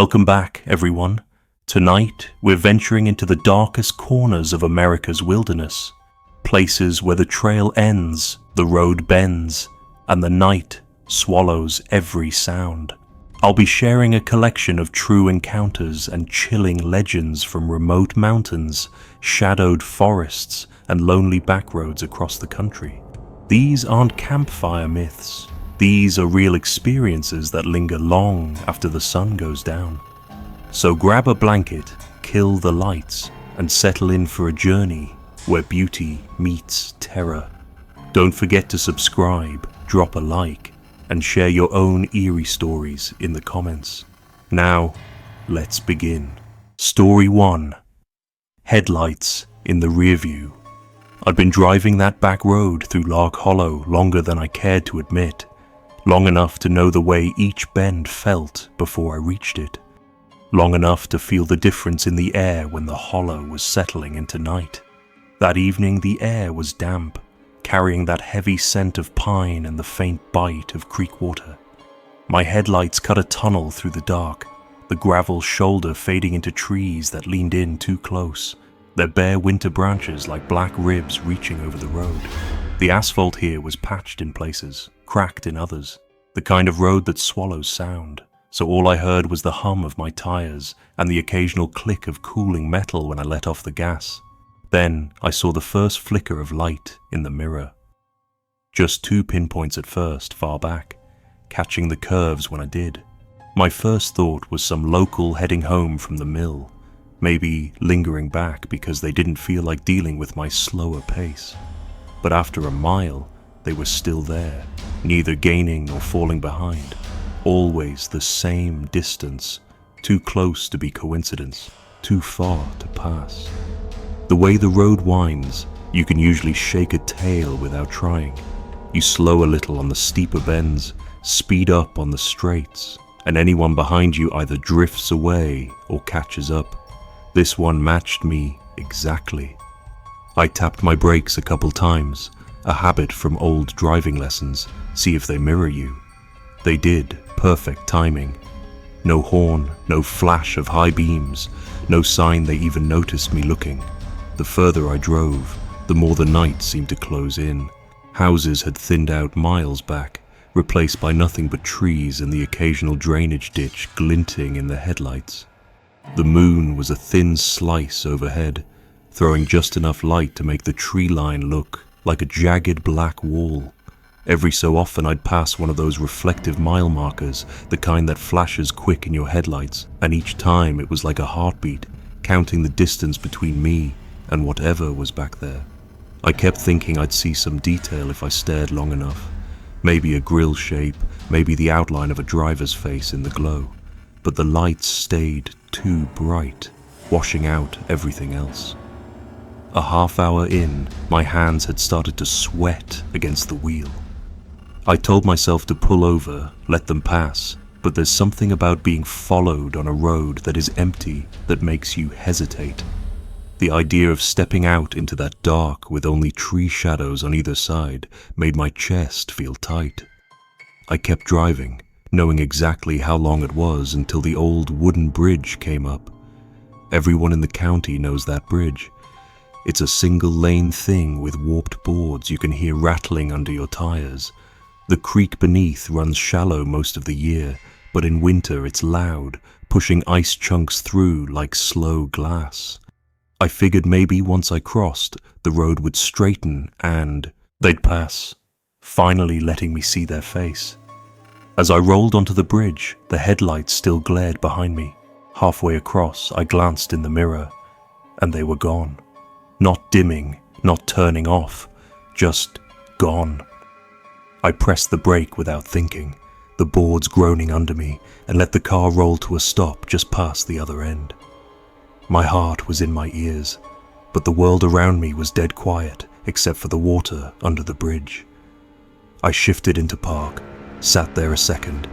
Welcome back, everyone. Tonight, we're venturing into the darkest corners of America's wilderness, places where the trail ends, the road bends, and the night swallows every sound. I'll be sharing a collection of true encounters and chilling legends from remote mountains, shadowed forests, and lonely backroads across the country. These aren't campfire myths. These are real experiences that linger long after the sun goes down. So grab a blanket, kill the lights, and settle in for a journey where beauty meets terror. Don't forget to subscribe, drop a like, and share your own eerie stories in the comments. Now, let's begin. Story 1. Headlights in the rear view. I'd been driving that back road through Lark Hollow longer than I cared to admit, long enough to know the way each bend felt before I reached it, long enough to feel the difference in the air when the hollow was settling into night. That evening the air was damp, carrying that heavy scent of pine and the faint bite of creek water. My headlights cut a tunnel through the dark, the gravel shoulder fading into trees that leaned in too close, their bare winter branches like black ribs reaching over the road. The asphalt here was patched in places, cracked in others, the kind of road that swallows sound, so all I heard was the hum of my tires and the occasional click of cooling metal when I let off the gas. Then I saw the first flicker of light in the mirror. Just 2 pinpoints at first, far back, catching the curves when I did. My first thought was some local heading home from the mill, maybe lingering back because they didn't feel like dealing with my slower pace. But after a mile, they were still there, neither gaining nor falling behind. Always the same distance, too close to be coincidence, too far to pass. The way the road winds, you can usually shake a tail without trying. You slow a little on the steeper bends, speed up on the straights, and anyone behind you either drifts away or catches up. This one matched me exactly. I tapped my brakes a couple times, a habit from old driving lessons, see if they mirror you. They did, perfect timing. No horn, no flash of high beams, no sign they even noticed me looking. The further I drove, the more the night seemed to close in. Houses had thinned out miles back, replaced by nothing but trees and the occasional drainage ditch glinting in the headlights. The moon was a thin slice overhead, throwing just enough light to make the tree line look like a jagged black wall. Every so often I'd pass one of those reflective mile markers, the kind that flashes quick in your headlights, and each time it was like a heartbeat, counting the distance between me and whatever was back there. I kept thinking I'd see some detail if I stared long enough. Maybe a grill shape, maybe the outline of a driver's face in the glow. But the lights stayed too bright, washing out everything else. A half hour in, my hands had started to sweat against the wheel. I told myself to pull over, let them pass, but there's something about being followed on a road that is empty that makes you hesitate. The idea of stepping out into that dark with only tree shadows on either side made my chest feel tight. I kept driving, knowing exactly how long it was until the old wooden bridge came up. Everyone in the county knows that bridge. It's a single-lane thing with warped boards you can hear rattling under your tires. The creek beneath runs shallow most of the year, but in winter it's loud, pushing ice chunks through like slow glass. I figured maybe once I crossed, the road would straighten and they'd pass, finally letting me see their face. As I rolled onto the bridge, the headlights still glared behind me. Halfway across, I glanced in the mirror, and they were gone. Not dimming, not turning off, just gone. I pressed the brake without thinking, the boards groaning under me, and let the car roll to a stop just past the other end. My heart was in my ears, but the world around me was dead quiet except for the water under the bridge. I shifted into park, sat there a second,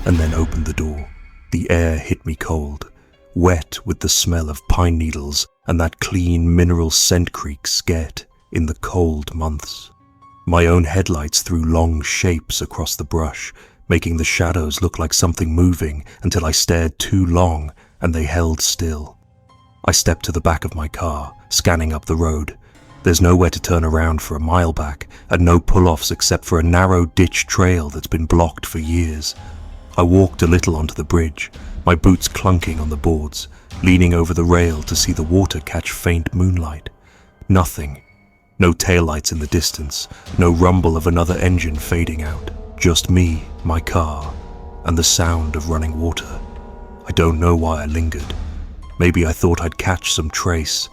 and then opened the door. The air hit me cold, wet with the smell of pine needles and that clean mineral scent creeks get in the cold months. My own headlights threw long shapes across the brush, making the shadows look like something moving until I stared too long and they held still. I stepped to the back of my car, scanning up the road. There's nowhere to turn around for a mile back, and no pull-offs except for a narrow ditch trail that's been blocked for years. I walked a little onto the bridge, my boots clunking on the boards, leaning over the rail to see the water catch faint moonlight. Nothing. No taillights in the distance, no rumble of another engine fading out. Just me, my car, and the sound of running water. I don't know why I lingered. Maybe I thought I'd catch some trace.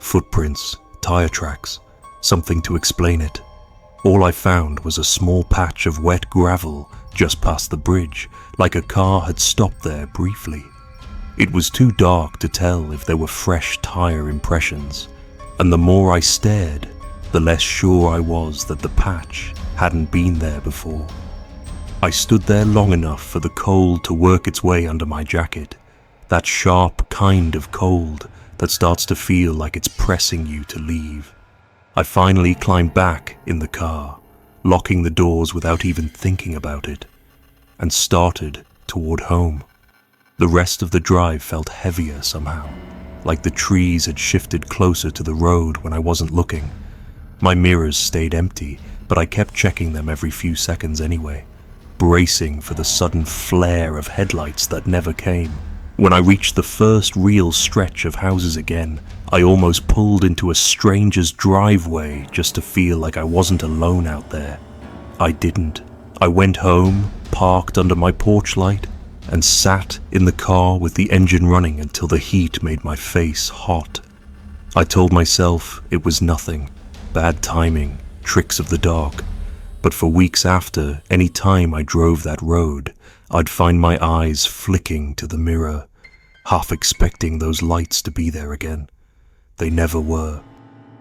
Footprints, tire tracks, something to explain it. All I found was a small patch of wet gravel just past the bridge, like a car had stopped there briefly. It was too dark to tell if there were fresh tire impressions, and the more I stared, the less sure I was that the patch hadn't been there before. I stood there long enough for the cold to work its way under my jacket, that sharp kind of cold that starts to feel like it's pressing you to leave. I finally climbed back in the car, locking the doors without even thinking about it, and started toward home. The rest of the drive felt heavier somehow, like the trees had shifted closer to the road when I wasn't looking. My mirrors stayed empty, but I kept checking them every few seconds anyway, bracing for the sudden flare of headlights that never came. When I reached the first real stretch of houses again, I almost pulled into a stranger's driveway just to feel like I wasn't alone out there. I didn't. I went home, parked under my porch light, and sat in the car with the engine running until the heat made my face hot. I told myself it was nothing, bad timing, tricks of the dark. But for weeks after, any time I drove that road, I'd find my eyes flicking to the mirror, half expecting those lights to be there again. They never were,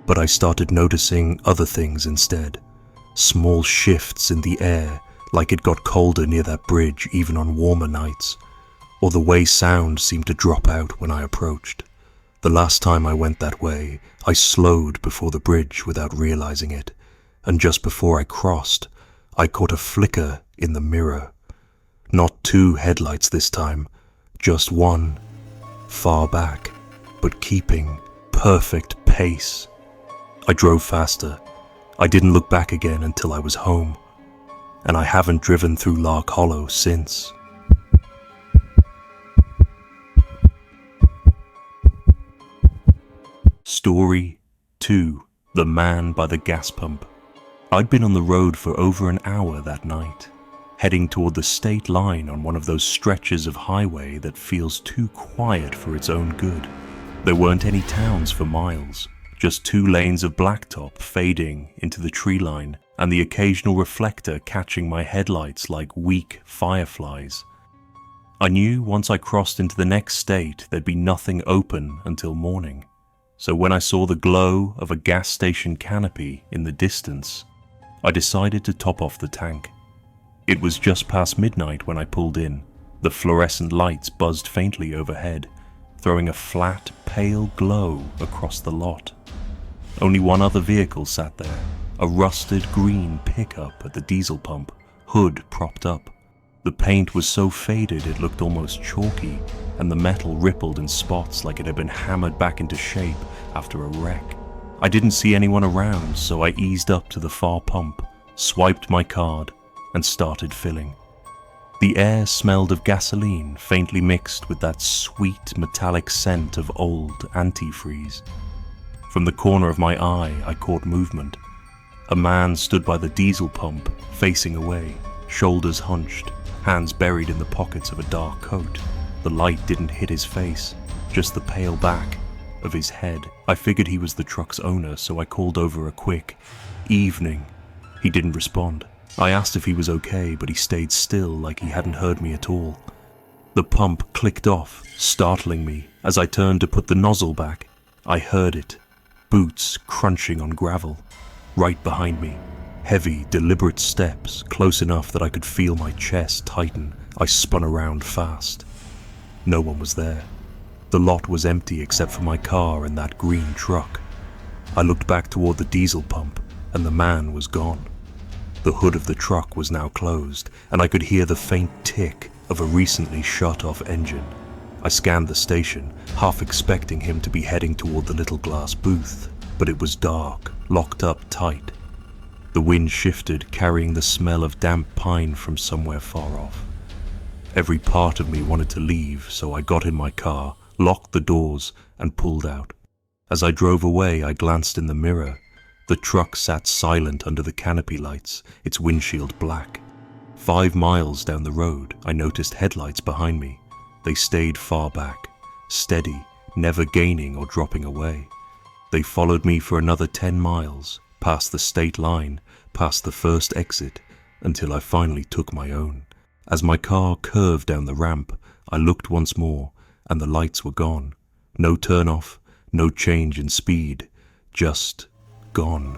but I started noticing other things instead. Small shifts in the air, like it got colder near that bridge even on warmer nights, or the way sound seemed to drop out when I approached. The last time I went that way, I slowed before the bridge without realizing it, and just before I crossed, I caught a flicker in the mirror. Not two headlights this time, just one, far back, but keeping perfect pace. I drove faster. I didn't look back again until I was home, and I haven't driven through Lark Hollow since. Story 2. The Man by the Gas Pump. I'd been on the road for over an hour that night, heading toward the state line on one of those stretches of highway that feels too quiet for its own good. There weren't any towns for miles, just 2 lanes of blacktop fading into the tree line and the occasional reflector catching my headlights like weak fireflies. I knew once I crossed into the next state there'd be nothing open until morning, so when I saw the glow of a gas station canopy in the distance, I decided to top off the tank. It was just past midnight when I pulled in. The fluorescent lights buzzed faintly overhead, throwing a flat, pale glow across the lot. Only one other vehicle sat there, a rusted green pickup at the diesel pump, hood propped up. The paint was so faded it looked almost chalky, and the metal rippled in spots like it had been hammered back into shape after a wreck. I didn't see anyone around, so I eased up to the far pump, swiped my card, and started filling. The air smelled of gasoline, faintly mixed with that sweet metallic scent of old antifreeze. From the corner of my eye, I caught movement. A man stood by the diesel pump, facing away, shoulders hunched, hands buried in the pockets of a dark coat. The light didn't hit his face, just the pale back of his head. I figured he was the truck's owner, so I called over a quick, "Evening." He didn't respond. I asked if he was okay, but he stayed still like he hadn't heard me at all. The pump clicked off, startling me. As I turned to put the nozzle back, I heard it, boots crunching on gravel. Right behind me, heavy, deliberate steps, close enough that I could feel my chest tighten. I spun around fast. No one was there. The lot was empty except for my car and that green truck. I looked back toward the diesel pump, and the man was gone. The hood of the truck was now closed, and I could hear the faint tick of a recently shut-off engine. I scanned the station, half expecting him to be heading toward the little glass booth, but it was dark, locked up tight. The wind shifted, carrying the smell of damp pine from somewhere far off. Every part of me wanted to leave, so I got in my car, locked the doors, and pulled out. As I drove away, I glanced in the mirror. The truck sat silent under the canopy lights, its windshield black. 5 miles down the road, I noticed headlights behind me. They stayed far back, steady, never gaining or dropping away. They followed me for another 10 miles, past the state line, past the first exit, until I finally took my own. As my car curved down the ramp, I looked once more, and the lights were gone. No turn-off, no change in speed, just gone.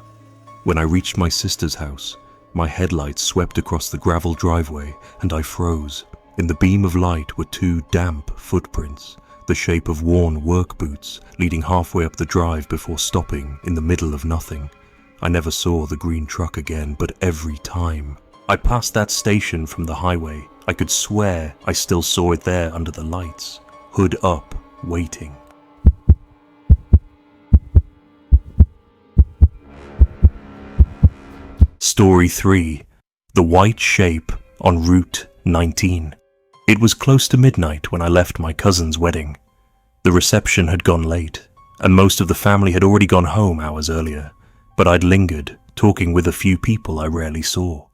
When I reached my sister's house, my headlights swept across the gravel driveway, and I froze. In the beam of light were 2 damp footprints, the shape of worn work boots, leading halfway up the drive before stopping in the middle of nothing. I never saw the green truck again, but every time I passed that station from the highway, I could swear I still saw it there under the lights, hood up, waiting. Story 3. The White Shape on Route 19. It was close to midnight when I left my cousin's wedding. The reception had gone late, and most of the family had already gone home hours earlier, but I'd lingered, talking with a few people I rarely saw.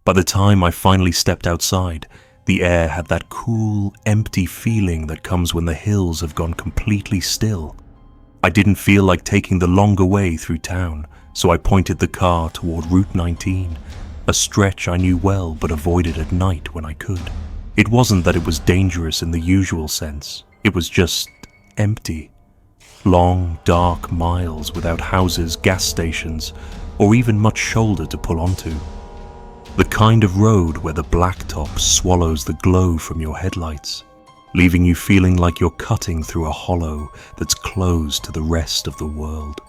By the time I finally stepped outside, the air had that cool, empty feeling that comes when the hills have gone completely still. I didn't feel like taking the longer way through town, so I pointed the car toward Route 19, a stretch I knew well but avoided at night when I could. It wasn't that it was dangerous in the usual sense, it was just empty. Long, dark miles without houses, gas stations, or even much shoulder to pull onto. The kind of road where the blacktop swallows the glow from your headlights, leaving you feeling like you're cutting through a hollow that's closed to the rest of the world.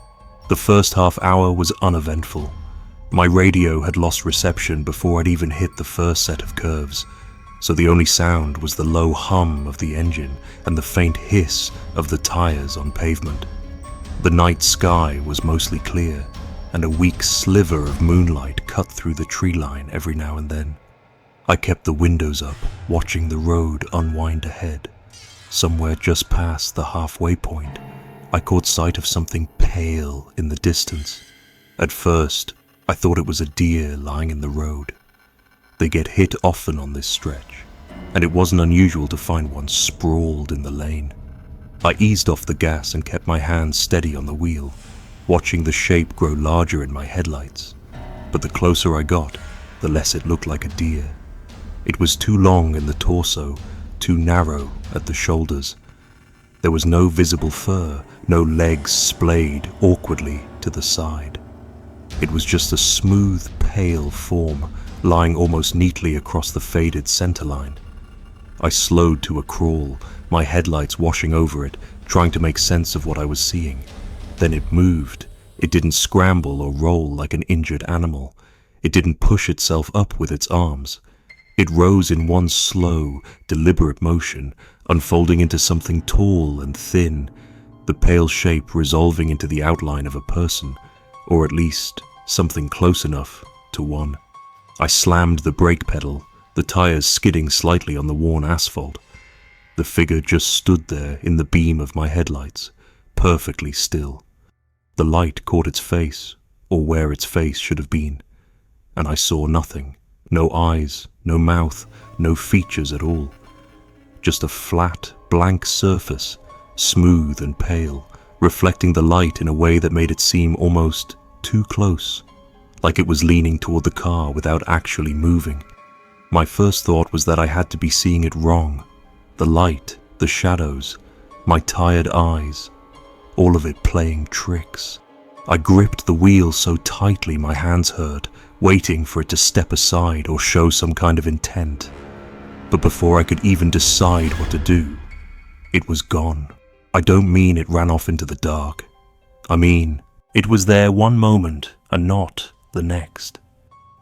The first half hour was uneventful. My radio had lost reception before I'd even hit the first set of curves, so the only sound was the low hum of the engine and the faint hiss of the tires on pavement. The night sky was mostly clear, and a weak sliver of moonlight cut through the tree line every now and then. I kept the windows up, watching the road unwind ahead. Somewhere just past the halfway point, I caught sight of something pale in the distance. At first, I thought it was a deer lying in the road. They get hit often on this stretch, and it wasn't unusual to find one sprawled in the lane. I eased off the gas and kept my hands steady on the wheel, watching the shape grow larger in my headlights. But the closer I got, the less it looked like a deer. It was too long in the torso, too narrow at the shoulders. There was no visible fur, no legs splayed awkwardly to the side. It was just a smooth, pale form lying almost neatly across the faded centerline. I slowed to a crawl, my headlights washing over it, trying to make sense of what I was seeing. Then it moved. It didn't scramble or roll like an injured animal. It didn't push itself up with its arms. It rose in one slow, deliberate motion, unfolding into something tall and thin, the pale shape resolving into the outline of a person, or at least something close enough to one. I slammed the brake pedal, the tires skidding slightly on the worn asphalt. The figure just stood there in the beam of my headlights, perfectly still. The light caught its face, or where its face should have been, and I saw nothing. No eyes, no mouth, no features at all. Just a flat, blank surface, smooth and pale, reflecting the light in a way that made it seem almost too close, like it was leaning toward the car without actually moving. My first thought was that I had to be seeing it wrong. The light, the shadows, my tired eyes, all of it playing tricks. I gripped the wheel so tightly my hands hurt, waiting for it to step aside or show some kind of intent. But before I could even decide what to do, it was gone. I don't mean it ran off into the dark. I mean, it was there one moment and not the next.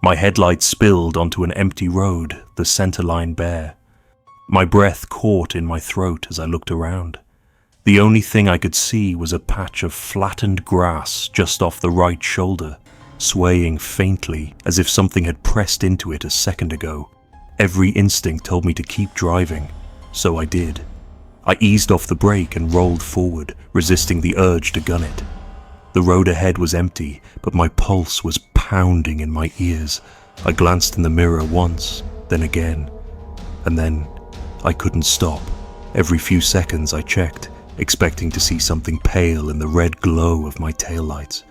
My headlights spilled onto an empty road, the center line bare. My breath caught in my throat as I looked around. The only thing I could see was a patch of flattened grass just off the right shoulder, swaying faintly as if something had pressed into it a second ago. Every instinct told me to keep driving, so I did. I eased off the brake and rolled forward, resisting the urge to gun it. The road ahead was empty, but my pulse was pounding in my ears. I glanced in the mirror once, then again, and then I couldn't stop. Every few seconds I checked, expecting to see something pale in the red glow of my taillights.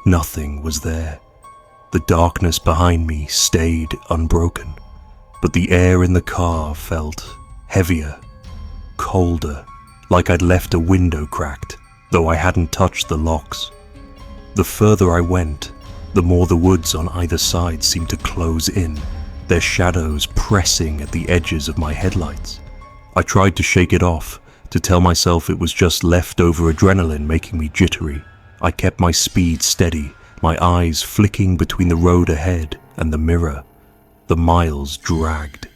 Nothing was there. The darkness behind me stayed unbroken, but the air in the car felt heavier, colder, like I'd left a window cracked, though I hadn't touched the locks. The further I went, the more the woods on either side seemed to close in, their shadows pressing at the edges of my headlights. I tried to shake it off, to tell myself it was just leftover adrenaline making me jittery. I kept my speed steady, my eyes flicking between the road ahead and the mirror. The miles dragged.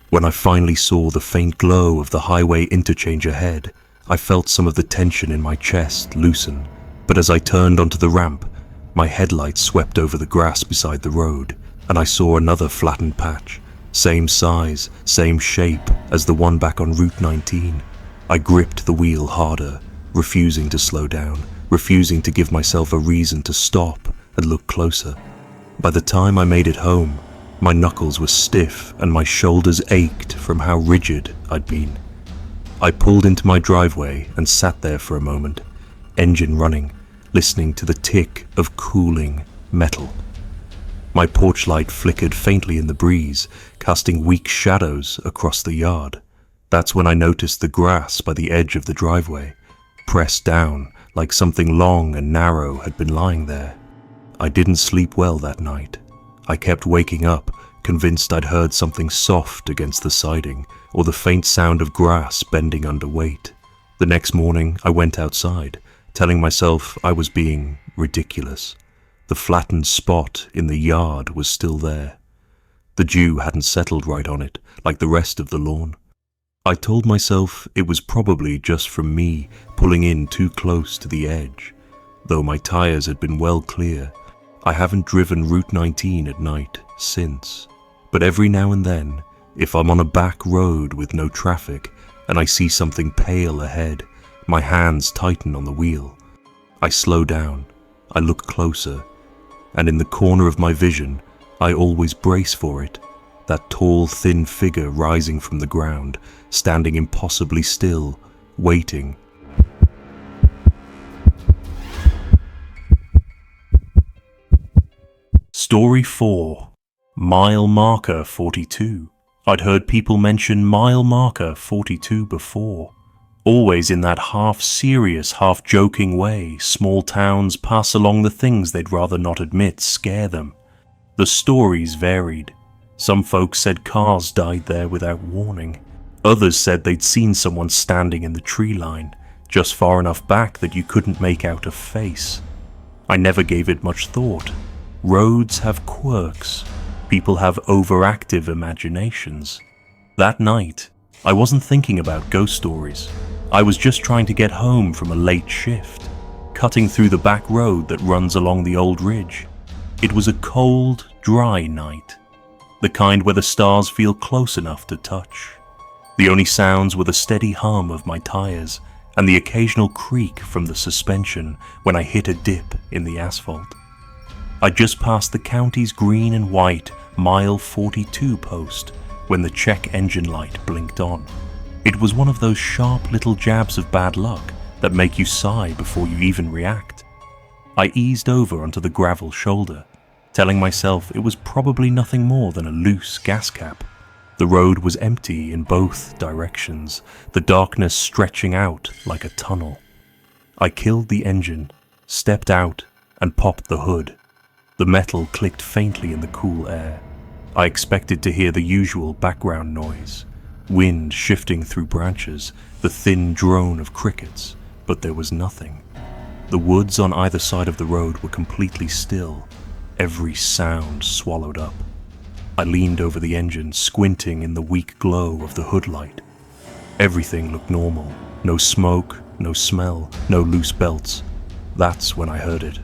When I finally saw the faint glow of the highway interchange ahead, I felt some of the tension in my chest loosen, but as I turned onto the ramp, my headlights swept over the grass beside the road, and I saw another flattened patch, same size, same shape as the one back on Route 19. I gripped the wheel harder, refusing to slow down, refusing to give myself a reason to stop and look closer. By the time I made it home, my knuckles were stiff and my shoulders ached from how rigid I'd been. I pulled into my driveway and sat there for a moment, engine running, listening to the tick of cooling metal. My porch light flickered faintly in the breeze, casting weak shadows across the yard. That's when I noticed the grass by the edge of the driveway, pressed down like something long and narrow had been lying there. I didn't sleep well that night. I kept waking up, convinced I'd heard something soft against the siding, or the faint sound of grass bending under weight. The next morning, I went outside, telling myself I was being ridiculous. The flattened spot in the yard was still there. The dew hadn't settled right on it, like the rest of the lawn. I told myself it was probably just from me pulling in too close to the edge. Though my tires had been well clear, I haven't driven Route 19 at night since. But every now and then, if I'm on a back road with no traffic and I see something pale ahead, my hands tighten on the wheel. I slow down, I look closer, and in the corner of my vision, I always brace for it, that tall, thin figure rising from the ground, standing impossibly still, waiting. Story 4. Mile Marker 42. I'd heard people mention Mile Marker 42 before. Always in that half-serious, half-joking way, small towns pass along the things they'd rather not admit scare them. The stories varied. Some folks said cars died there without warning. Others said they'd seen someone standing in the tree line, just far enough back that you couldn't make out a face. I never gave it much thought. Roads have quirks. People have overactive imaginations. That night, I wasn't thinking about ghost stories. I was just trying to get home from a late shift, cutting through the back road that runs along the old ridge. It was a cold, dry night, the kind where the stars feel close enough to touch. The only sounds were the steady hum of my tires and the occasional creak from the suspension when I hit a dip in the asphalt. I just passed the county's green and white mile 42 post when the check engine light blinked on. It was one of those sharp little jabs of bad luck that make you sigh before you even react. I eased over onto the gravel shoulder, telling myself it was probably nothing more than a loose gas cap. The road was empty in both directions, the darkness stretching out like a tunnel. I killed the engine, stepped out, and popped the hood. The metal clicked faintly in the cool air. I expected to hear the usual background noise, wind shifting through branches, the thin drone of crickets, but there was nothing. The woods on either side of the road were completely still. every sound swallowed up. I leaned over the engine, squinting in the weak glow of the hood light. Everything looked normal. No smoke, no smell, no loose belts. That's when I heard it.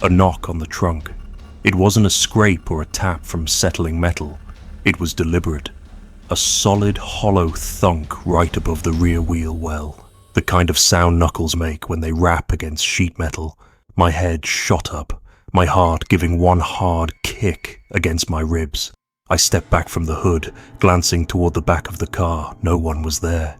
A knock on the trunk. It wasn't a scrape or a tap from settling metal. It was deliberate. A solid, hollow thunk right above the rear wheel well. The kind of sound knuckles make when they rap against sheet metal. My head shot up, my heart giving one hard kick against my ribs. I stepped back from the hood, glancing toward the back of the car. No one was there.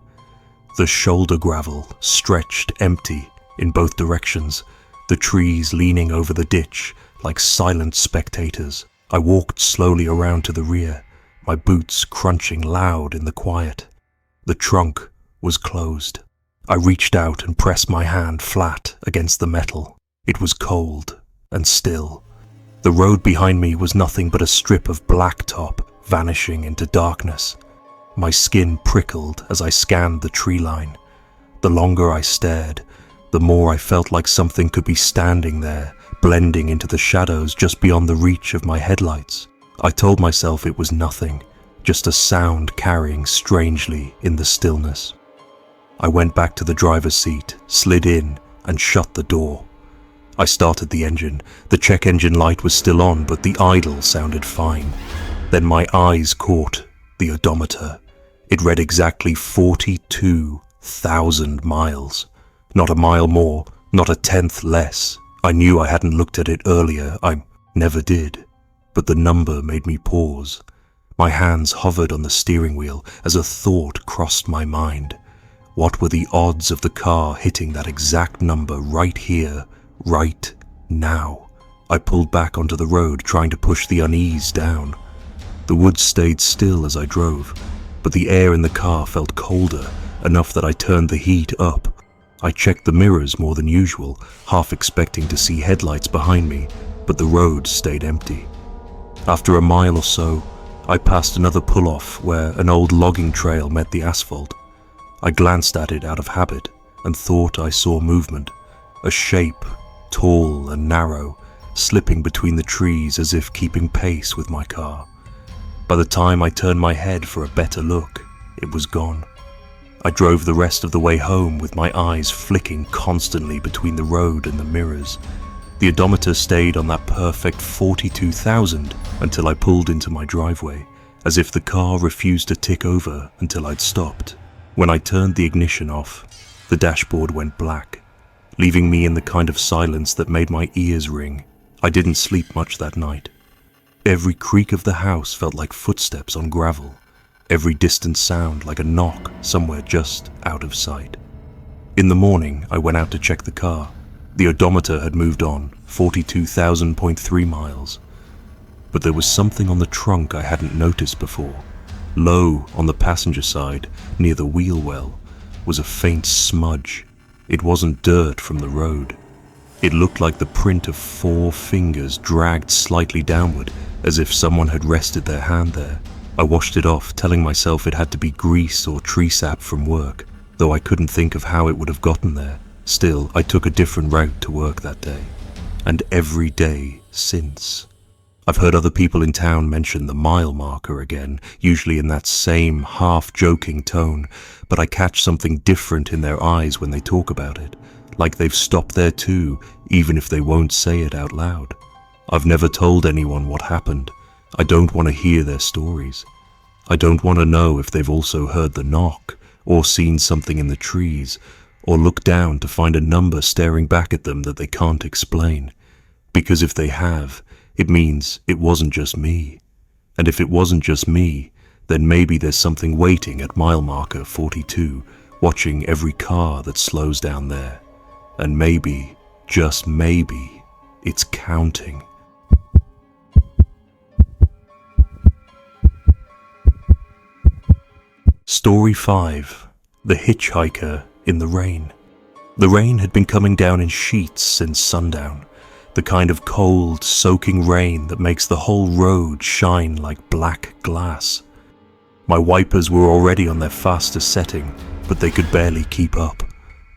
The shoulder gravel stretched empty in both directions, the trees leaning over the ditch like silent spectators. I walked slowly around to the rear, my boots crunching loud in the quiet. The trunk was closed. I reached out and pressed my hand flat against the metal. It was cold and still. The road behind me was nothing but a strip of blacktop vanishing into darkness. My skin prickled as I scanned the tree line. The longer I stared, the more I felt like something could be standing there, blending into the shadows just beyond the reach of my headlights. I told myself it was nothing, just a sound carrying strangely in the stillness. I went back to the driver's seat, slid in, and shut the door. I started the engine. The check engine light was still on, but the idle sounded fine. Then my eyes caught the odometer. It read exactly 42,000 miles. Not a mile more, not a tenth less. I knew I hadn't looked at it earlier. I never did. But the number made me pause. My hands hovered on the steering wheel as a thought crossed my mind. What were the odds of the car hitting that exact number right here, right now? I pulled back onto the road, trying to push the unease down. The woods stayed still as I drove, but the air in the car felt colder, enough that I turned the heat up. I checked the mirrors more than usual, half expecting to see headlights behind me, but the road stayed empty. After a mile or so, I passed another pull-off where an old logging trail met the asphalt. I glanced at it out of habit and thought I saw movement, a shape, tall and narrow, slipping between the trees as if keeping pace with my car. By the time I turned my head for a better look, it was gone. I drove the rest of the way home with my eyes flicking constantly between the road and the mirrors. The odometer stayed on that perfect 42,000 until I pulled into my driveway, as if the car refused to tick over until I'd stopped. When I turned the ignition off, the dashboard went black, leaving me in the kind of silence that made my ears ring. I didn't sleep much that night. Every creak of the house felt like footsteps on gravel, every distant sound like a knock somewhere just out of sight. In the morning, I went out to check the car. The odometer had moved on, 42,000.3 miles. But there was something on the trunk I hadn't noticed before. Low on the passenger side, near the wheel well, was a faint smudge. It wasn't dirt from the road. It looked like the print of 4 fingers dragged slightly downward, as if someone had rested their hand there. I washed it off, telling myself it had to be grease or tree sap from work, though I couldn't think of how it would have gotten there. Still, I took a different route to work that day, and every day since. I've heard other people in town mention the mile marker again, usually in that same half-joking tone, but I catch something different in their eyes when they talk about it, like they've stopped there too, even if they won't say it out loud. I've never told anyone what happened. I don't want to hear their stories. I don't want to know if they've also heard the knock, or seen something in the trees, or looked down to find a number staring back at them that they can't explain. Because if they have, it means it wasn't just me. And if it wasn't just me, then maybe there's something waiting at mile marker 42, watching every car that slows down there. And maybe, just maybe, it's counting. Story 5. The Hitchhiker in the Rain. The rain had been coming down in sheets since sundown. The kind of cold, soaking rain that makes the whole road shine like black glass. My wipers were already on their fastest setting, but they could barely keep up,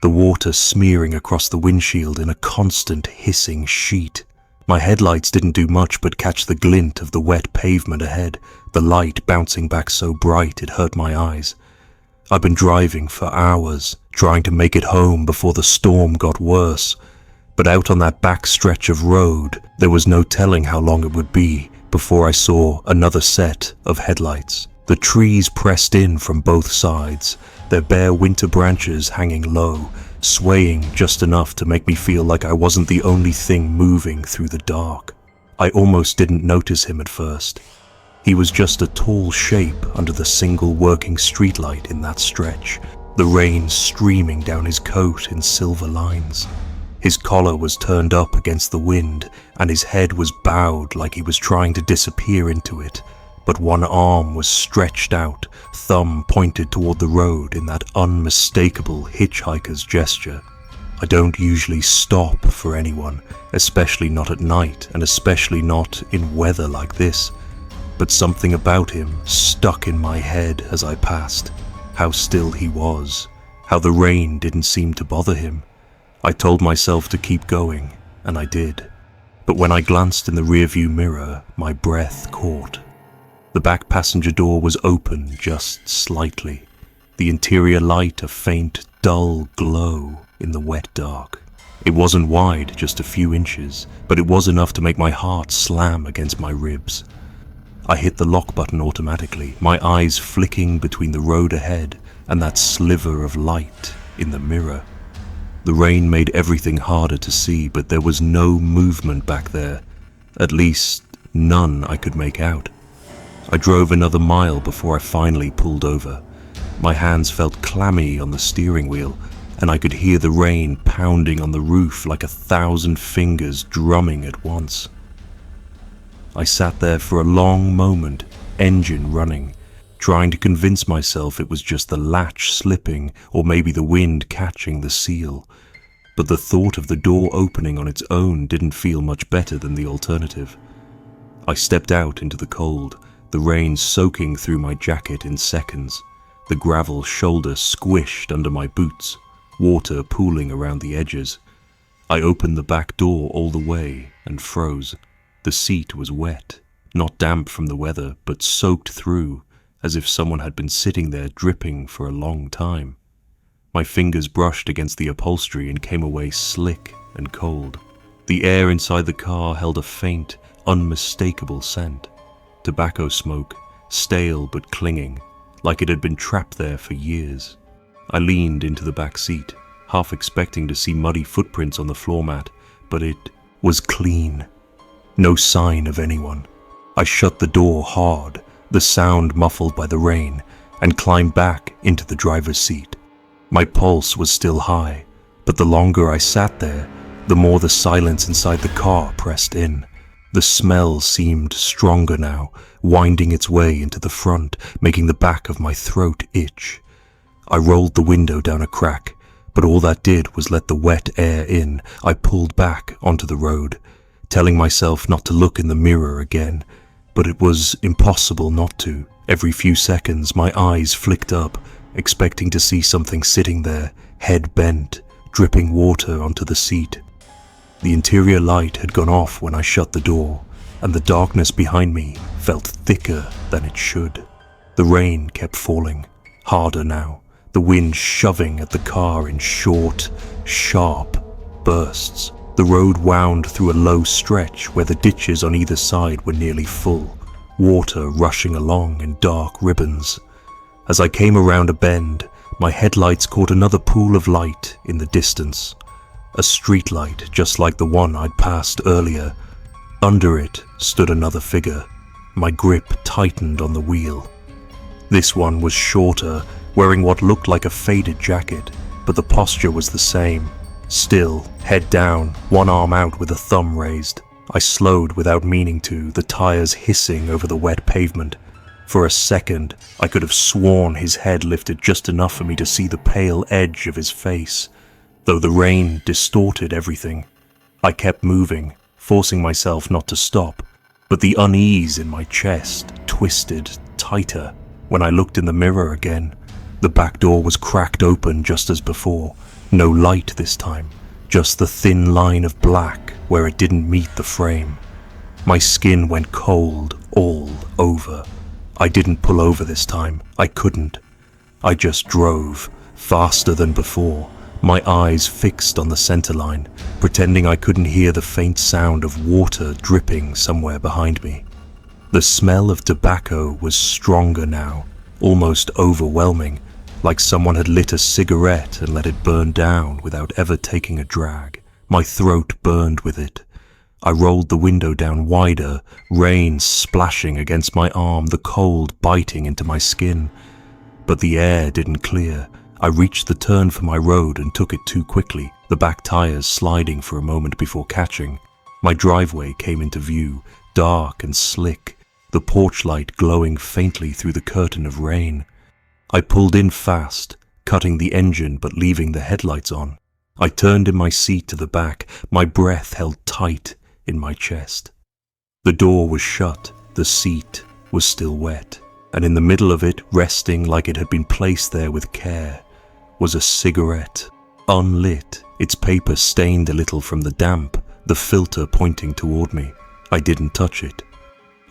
the water smearing across the windshield in a constant hissing sheet. My headlights didn't do much but catch the glint of the wet pavement ahead, the light bouncing back so bright it hurt my eyes. I'd been driving for hours, trying to make it home before the storm got worse. But out on that back stretch of road, there was no telling how long it would be before I saw another set of headlights. The trees pressed in from both sides, their bare winter branches hanging low, swaying just enough to make me feel like I wasn't the only thing moving through the dark. I almost didn't notice him at first. He was just a tall shape under the single working streetlight in that stretch, the rain streaming down his coat in silver lines. His collar was turned up against the wind, and his head was bowed like he was trying to disappear into it, but one arm was stretched out, thumb pointed toward the road in that unmistakable hitchhiker's gesture. I don't usually stop for anyone, especially not at night, and especially not in weather like this. But something about him stuck in my head as I passed. How still he was, how the rain didn't seem to bother him. I told myself to keep going, and I did. But when I glanced in the rearview mirror, my breath caught. The back passenger door was open just slightly, the interior light a faint, dull glow in the wet dark. It wasn't wide, just a few inches, but it was enough to make my heart slam against my ribs. I hit the lock button automatically, my eyes flicking between the road ahead and that sliver of light in the mirror. The rain made everything harder to see, but there was no movement back there, at least none I could make out. I drove another mile before I finally pulled over. My hands felt clammy on the steering wheel, and I could hear the rain pounding on the roof like 1,000 fingers drumming at once. I sat there for a long moment, engine running, trying to convince myself it was just the latch slipping or maybe the wind catching the seal. But the thought of the door opening on its own didn't feel much better than the alternative. I stepped out into the cold, the rain soaking through my jacket in seconds, the gravel shoulder squished under my boots, water pooling around the edges. I opened the back door all the way and froze. The seat was wet, not damp from the weather, but soaked through, as if someone had been sitting there dripping for a long time. My fingers brushed against the upholstery and came away slick and cold. The air inside the car held a faint, unmistakable scent. Tobacco smoke, stale but clinging, like it had been trapped there for years. I leaned into the back seat, half expecting to see muddy footprints on the floor mat, but it was clean. No sign of anyone. I shut the door hard, the sound muffled by the rain, and climbed back into the driver's seat. My pulse was still high, but the longer I sat there, the more the silence inside the car pressed in. The smell seemed stronger now, winding its way into the front, making the back of my throat itch. I rolled the window down a crack, but all that did was let the wet air in. I pulled back onto the road, telling myself not to look in the mirror again, but it was impossible not to. Every few seconds my eyes flicked up, expecting to see something sitting there, head bent, dripping water onto the seat. The interior light had gone off when I shut the door, and the darkness behind me felt thicker than it should. The rain kept falling, harder now, the wind shoving at the car in short, sharp bursts. The road wound through a low stretch where the ditches on either side were nearly full, water rushing along in dark ribbons. As I came around a bend, my headlights caught another pool of light in the distance. A streetlight just like the one I'd passed earlier. Under it stood another figure. My grip tightened on the wheel. This one was shorter, wearing what looked like a faded jacket, but the posture was the same. Still, head down, one arm out with a thumb raised. I slowed without meaning to, the tires hissing over the wet pavement. For a second, I could have sworn his head lifted just enough for me to see the pale edge of his face. Though the rain distorted everything, I kept moving, forcing myself not to stop, but the unease in my chest twisted tighter. When I looked in the mirror again, the back door was cracked open just as before. No light this time, just the thin line of black where it didn't meet the frame. My skin went cold all over. I didn't pull over this time. I couldn't. I just drove, faster than before, my eyes fixed on the center line, pretending I couldn't hear the faint sound of water dripping somewhere behind me. The smell of tobacco was stronger now, almost overwhelming, like someone had lit a cigarette and let it burn down without ever taking a drag. My throat burned with it. I rolled the window down wider, rain splashing against my arm, the cold biting into my skin. But the air didn't clear. I reached the turn for my road and took it too quickly, the back tires sliding for a moment before catching. My driveway came into view, dark and slick, the porch light glowing faintly through the curtain of rain. I pulled in fast, cutting the engine but leaving the headlights on. I turned in my seat to the back, my breath held tight in my chest. The door was shut, the seat was still wet, and in the middle of it, resting like it had been placed there with care, was a cigarette, unlit, its paper stained a little from the damp, the filter pointing toward me. I didn't touch it.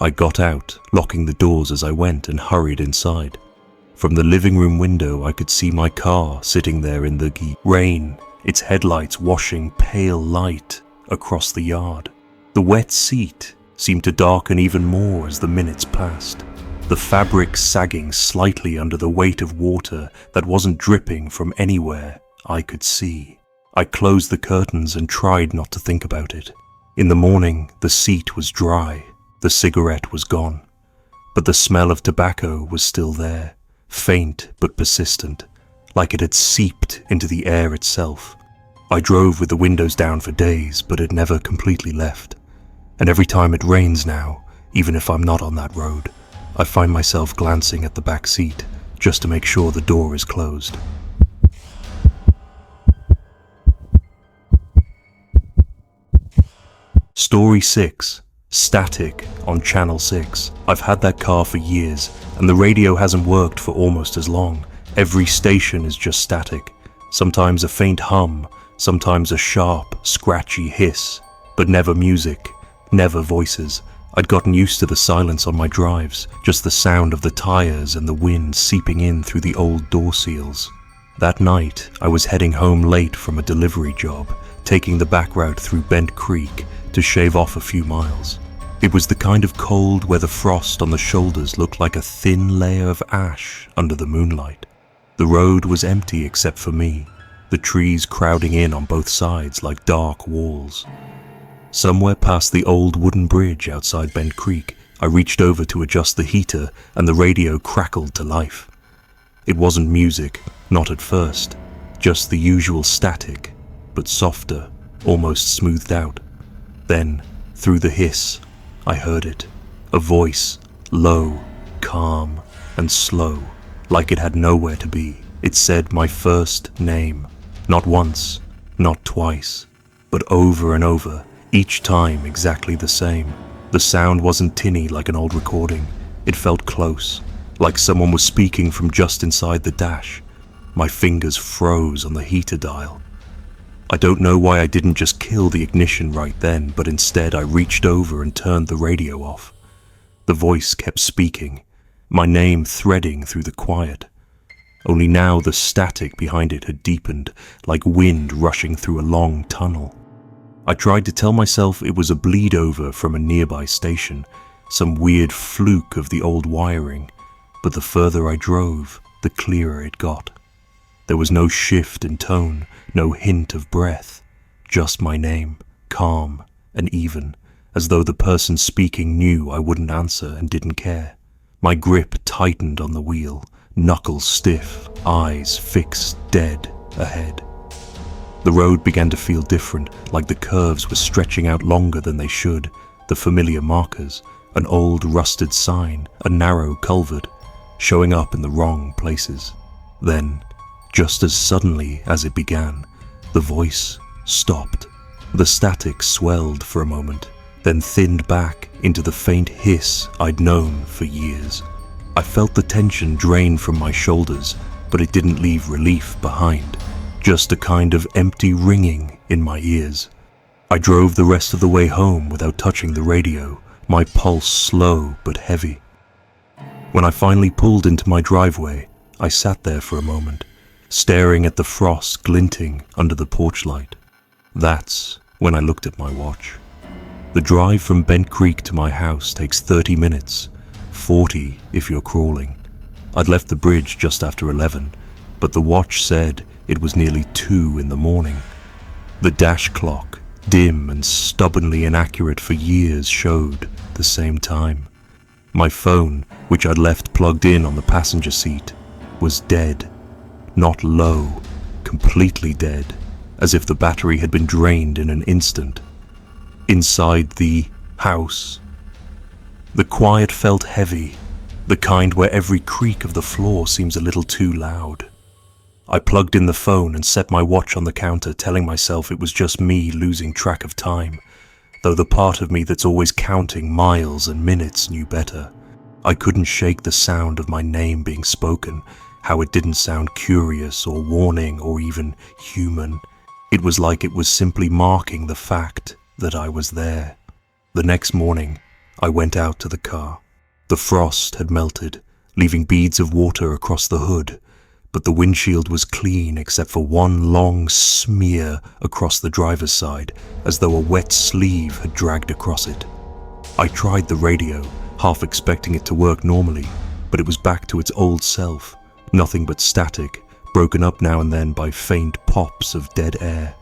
I got out, locking the doors as I went, and hurried inside. From the living room window I could see my car sitting there in the rain, its headlights washing pale light across the yard. The wet seat seemed to darken even more as the minutes passed, the fabric sagging slightly under the weight of water that wasn't dripping from anywhere I could see. I closed the curtains and tried not to think about it. In the morning, the seat was dry, the cigarette was gone, but the smell of tobacco was still there, faint but persistent, like it had seeped into the air itself. I drove with the windows down for days, but it never completely left. And every time it rains now, even if I'm not on that road, I find myself glancing at the back seat just to make sure the door is closed. Story 6. Static on Channel 6. I've had that car for years, and the radio hasn't worked for almost as long. Every station is just static. Sometimes a faint hum, sometimes a sharp, scratchy hiss, but never music, never voices. I'd gotten used to the silence on my drives, just the sound of the tires and the wind seeping in through the old door seals. That night, I was heading home late from a delivery job, taking the back route through Bent Creek to shave off a few miles. It was the kind of cold where the frost on the shoulders looked like a thin layer of ash under the moonlight. The road was empty except for me, the trees crowding in on both sides like dark walls. Somewhere past the old wooden bridge outside Bent Creek, I reached over to adjust the heater and the radio crackled to life. It wasn't music, not at first, just the usual static, but softer, almost smoothed out. Then, through the hiss, I heard it, a voice, low, calm, and slow, like it had nowhere to be. It said my first name, not once, not twice, but over and over, each time exactly the same. The sound wasn't tinny like an old recording. It felt close, like someone was speaking from just inside the dash. My fingers froze on the heater dial. I don't know why I didn't just kill the ignition right then, but instead I reached over and turned the radio off. The voice kept speaking, my name threading through the quiet. Only now the static behind it had deepened, like wind rushing through a long tunnel. I tried to tell myself it was a bleed over from a nearby station, some weird fluke of the old wiring, but the further I drove, the clearer it got. There was no shift in tone, no hint of breath, just my name, calm and even, as though the person speaking knew I wouldn't answer and didn't care. My grip tightened on the wheel, knuckles stiff, eyes fixed dead ahead. The road began to feel different, like the curves were stretching out longer than they should, the familiar markers, an old rusted sign, a narrow culvert, showing up in the wrong places. Then, just as suddenly as it began, the voice stopped. The static swelled for a moment, then thinned back into the faint hiss I'd known for years. I felt the tension drain from my shoulders, but it didn't leave relief behind. Just a kind of empty ringing in my ears. I drove the rest of the way home without touching the radio, my pulse slow but heavy. When I finally pulled into my driveway, I sat there for a moment, staring at the frost glinting under the porch light. That's when I looked at my watch. The drive from Bent Creek to my house takes 30 minutes, 40 if you're crawling. I'd left the bridge just after 11, but the watch said it was nearly 2 in the morning. The dash clock, dim and stubbornly inaccurate for years, showed the same time. My phone, which I'd left plugged in on the passenger seat, was dead. Not low, completely dead, as if the battery had been drained in an instant. Inside the house, the quiet felt heavy, the kind where every creak of the floor seems a little too loud. I plugged in the phone and set my watch on the counter, telling myself it was just me losing track of time, though the part of me that's always counting miles and minutes knew better. I couldn't shake the sound of my name being spoken, how it didn't sound curious or warning or even human. It was like it was simply marking the fact that I was there. The next morning, I went out to the car. The frost had melted, leaving beads of water across the hood, but the windshield was clean except for one long smear across the driver's side, as though a wet sleeve had dragged across it. I tried the radio, half expecting it to work normally, but it was back to its old self, nothing but static, broken up now and then by faint pops of dead air.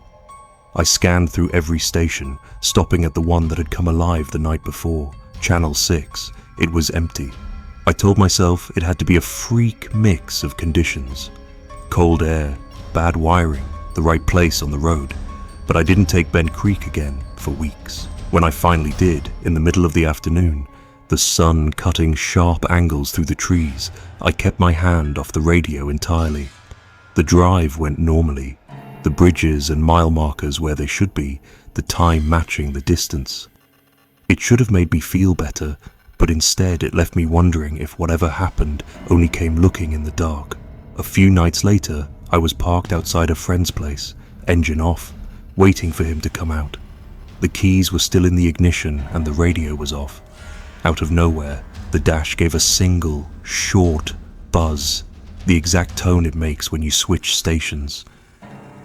I scanned through every station, stopping at the one that had come alive the night before, Channel 6. It was empty. I told myself it had to be a freak mix of conditions. Cold air, bad wiring, the right place on the road. But I didn't take Bent Creek again for weeks. When I finally did, in the middle of the afternoon, the sun cutting sharp angles through the trees, I kept my hand off the radio entirely. The drive went normally, the bridges and mile markers where they should be, the time matching the distance. It should have made me feel better, but instead it left me wondering if whatever happened only came looking in the dark. A few nights later, I was parked outside a friend's place, engine off, waiting for him to come out. The keys were still in the ignition and the radio was off. Out of nowhere, the dash gave a single, short buzz, the exact tone it makes when you switch stations.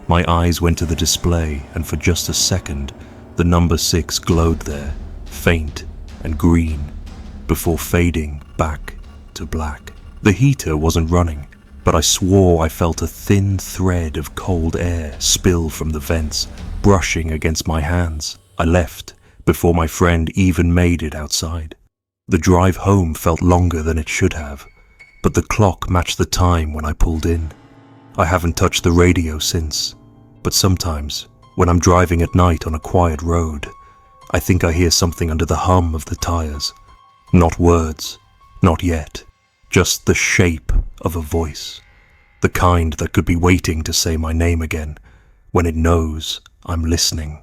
My eyes went to the display, and for just a second, the number 6 glowed there, faint and green, before fading back to black. The heater wasn't running, but I swore I felt a thin thread of cold air spill from the vents, brushing against my hands. I left before my friend even made it outside. The drive home felt longer than it should have, but the clock matched the time when I pulled in. I haven't touched the radio since, but sometimes, when I'm driving at night on a quiet road, I think I hear something under the hum of the tires. Not words, not yet, just the shape of a voice, the kind that could be waiting to say my name again when it knows I'm listening.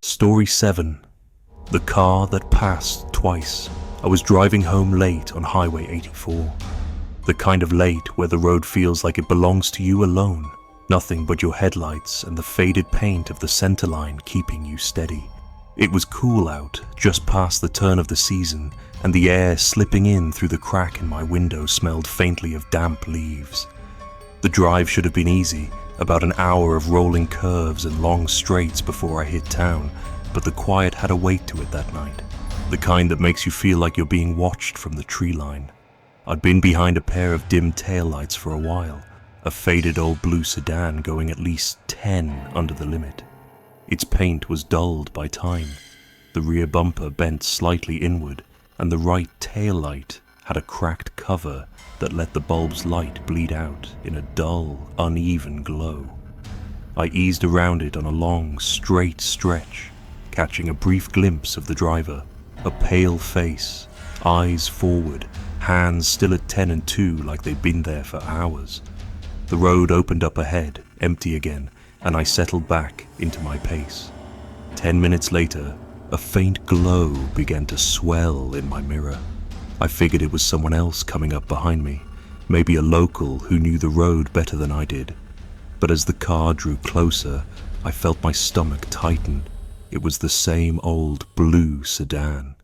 Story 7. The car that passed twice. I was driving home late on Highway 84. The kind of late where the road feels like it belongs to you alone. Nothing but your headlights and the faded paint of the centerline keeping you steady. It was cool out, just past the turn of the season, and the air slipping in through the crack in my window smelled faintly of damp leaves. The drive should have been easy, about an hour of rolling curves and long straights before I hit town, but the quiet had a weight to it that night. The kind that makes you feel like you're being watched from the tree line. I'd been behind a pair of dim taillights for a while, a faded old blue sedan going at least 10 under the limit. Its paint was dulled by time. The rear bumper bent slightly inward, and the right taillight had a cracked cover that let the bulb's light bleed out in a dull, uneven glow. I eased around it on a long, straight stretch, catching a brief glimpse of the driver, a pale face, eyes forward, hands still at 10 and 2 like they'd been there for hours. The road opened up ahead, empty again, and I settled back into my pace. 10 minutes later, a faint glow began to swell in my mirror. I figured it was someone else coming up behind me, maybe a local who knew the road better than I did. But as the car drew closer, I felt my stomach tighten. It was the same old blue sedan.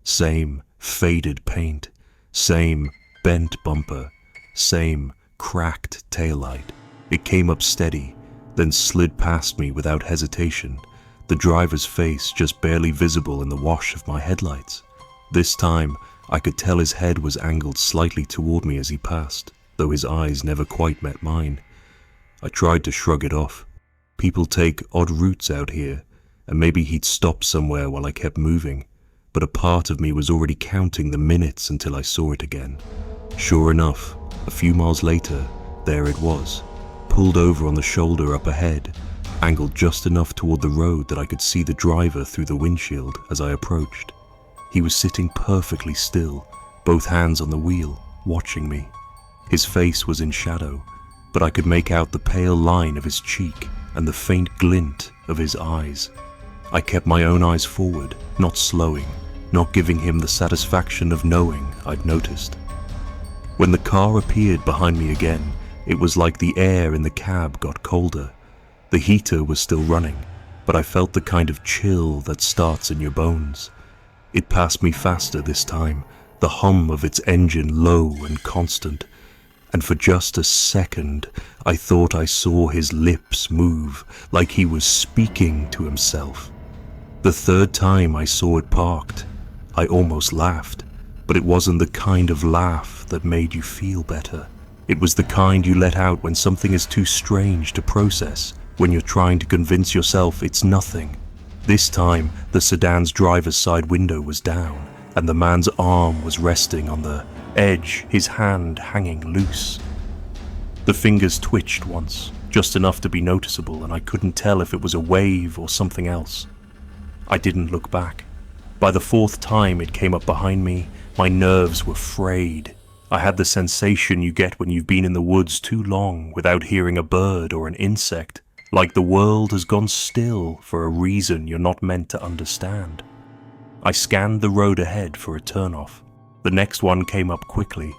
Same faded paint, same bent bumper, same cracked taillight. It came up steady, then slid past me without hesitation, the driver's face just barely visible in the wash of my headlights. This time, I could tell his head was angled slightly toward me as he passed, though his eyes never quite met mine. I tried to shrug it off. People take odd routes out here, and maybe he'd stop somewhere while I kept moving, but a part of me was already counting the minutes until I saw it again. Sure enough, a few miles later, there it was, pulled over on the shoulder up ahead, angled just enough toward the road that I could see the driver through the windshield as I approached. He was sitting perfectly still, both hands on the wheel, watching me. His face was in shadow, but I could make out the pale line of his cheek and the faint glint of his eyes. I kept my own eyes forward, not slowing, not giving him the satisfaction of knowing I'd noticed. When the car appeared behind me again, it was like the air in the cab got colder. The heater was still running, but I felt the kind of chill that starts in your bones. It passed me faster this time, the hum of its engine low and constant, and for just a second I thought I saw his lips move, like he was speaking to himself. The third time I saw it parked, I almost laughed, but it wasn't the kind of laugh that made you feel better. It was the kind you let out when something is too strange to process, when you're trying to convince yourself it's nothing. This time, the sedan's driver's side window was down, and the man's arm was resting on the edge, his hand hanging loose. The fingers twitched once, just enough to be noticeable, and I couldn't tell if it was a wave or something else. I didn't look back. By the fourth time it came up behind me, my nerves were frayed. I had the sensation you get when you've been in the woods too long without hearing a bird or an insect, like the world has gone still for a reason you're not meant to understand. I scanned the road ahead for a turnoff. The next one came up quickly,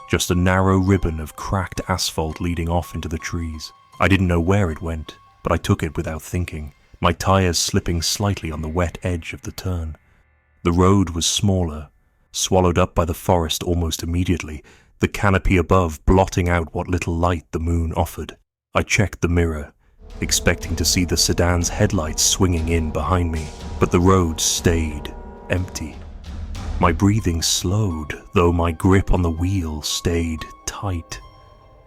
just a narrow ribbon of cracked asphalt leading off into the trees. I didn't know where it went, but I took it without thinking, my tires slipping slightly on the wet edge of the turn. The road was smaller, swallowed up by the forest almost immediately, the canopy above blotting out what little light the moon offered. I checked the mirror, expecting to see the sedan's headlights swinging in behind me, but the road stayed empty. My breathing slowed, though my grip on the wheel stayed tight.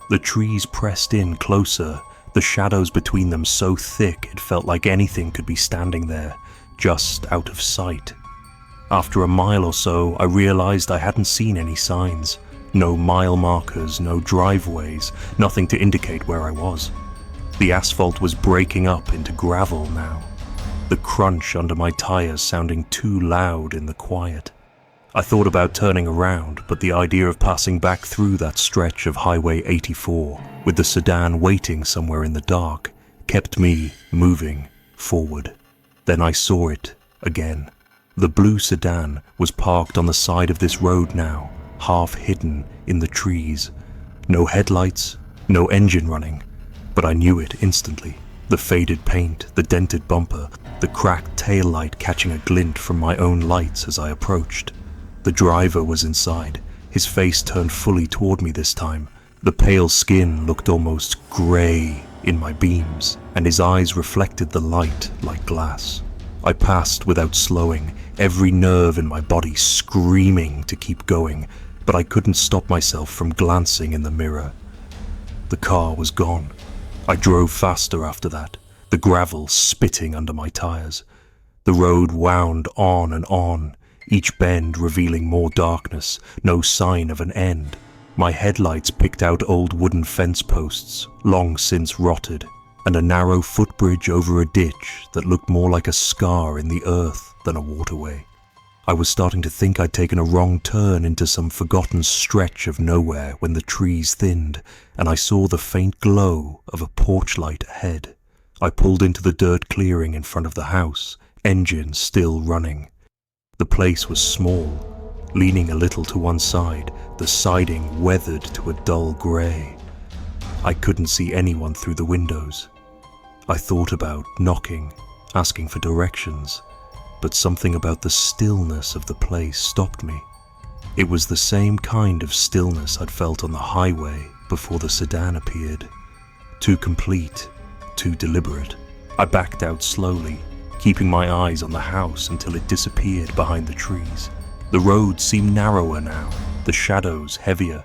The trees pressed in closer, the shadows between them so thick it felt like anything could be standing there, just out of sight. After a mile or so, I realized I hadn't seen any signs. No mile markers, no driveways, nothing to indicate where I was. The asphalt was breaking up into gravel now, the crunch under my tires sounding too loud in the quiet. I thought about turning around, but the idea of passing back through that stretch of Highway 84, with the sedan waiting somewhere in the dark, kept me moving forward. Then I saw it again. The blue sedan was parked on the side of this road now, half hidden in the trees. No headlights, no engine running, but I knew it instantly. The faded paint, the dented bumper, the cracked taillight catching a glint from my own lights as I approached. The driver was inside, his face turned fully toward me this time. The pale skin looked almost grey in my beams, and his eyes reflected the light like glass. I passed without slowing, every nerve in my body screaming to keep going, but I couldn't stop myself from glancing in the mirror. The car was gone. I drove faster after that, the gravel spitting under my tires. The road wound on, each bend revealing more darkness, no sign of an end. My headlights picked out old wooden fence posts, long since rotted, and a narrow footbridge over a ditch that looked more like a scar in the earth than a waterway. I was starting to think I'd taken a wrong turn into some forgotten stretch of nowhere when the trees thinned, and I saw the faint glow of a porch light ahead. I pulled into the dirt clearing in front of the house, engine still running. The place was small, leaning a little to one side, the siding weathered to a dull grey. I couldn't see anyone through the windows. I thought about knocking, asking for directions, but something about the stillness of the place stopped me. It was the same kind of stillness I'd felt on the highway before the sedan appeared. Too complete, too deliberate. I backed out slowly, keeping my eyes on the house until it disappeared behind the trees. The road seemed narrower now, the shadows heavier.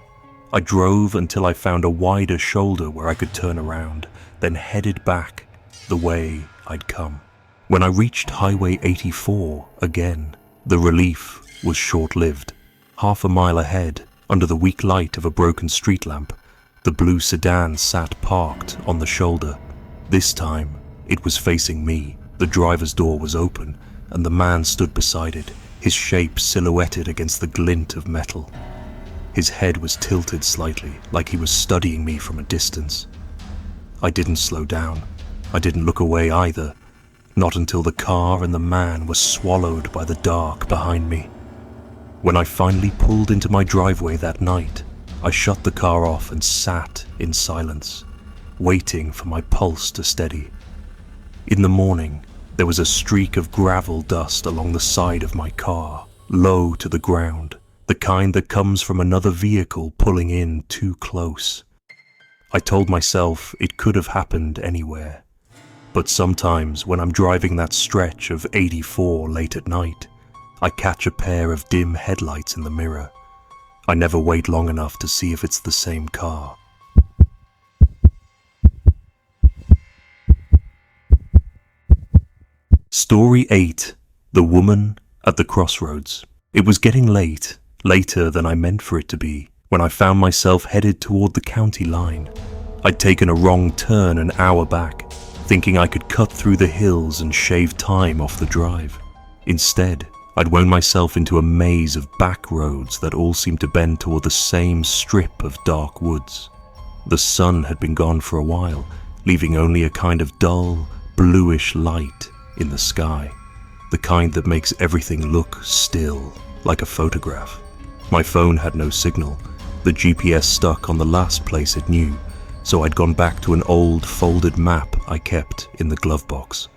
I drove until I found a wider shoulder where I could turn around, then headed back the way I'd come. When I reached Highway 84 again, the relief was short-lived. Half a mile ahead, under the weak light of a broken street lamp, the blue sedan sat parked on the shoulder. This time, it was facing me. The driver's door was open, and the man stood beside it, his shape silhouetted against the glint of metal. His head was tilted slightly, like he was studying me from a distance. I didn't slow down. I didn't look away either, not until the car and the man were swallowed by the dark behind me. When I finally pulled into my driveway that night, I shut the car off and sat in silence, waiting for my pulse to steady. In the morning, there was a streak of gravel dust along the side of my car, low to the ground, the kind that comes from another vehicle pulling in too close. I told myself it could have happened anywhere. But sometimes when I'm driving that stretch of 84 late at night, I catch a pair of dim headlights in the mirror. I never wait long enough to see if it's the same car. Story 8. The Woman at the Crossroads. It was getting late, later than I meant for it to be, when I found myself headed toward the county line. I'd taken a wrong turn an hour back, thinking I could cut through the hills and shave time off the drive. Instead, I'd wound myself into a maze of back roads that all seemed to bend toward the same strip of dark woods. The sun had been gone for a while, leaving only a kind of dull, bluish light in the sky, the kind that makes everything look still, like a photograph. My phone had no signal, the GPS stuck on the last place it knew, so I'd gone back to an old folded map I kept in the glove box.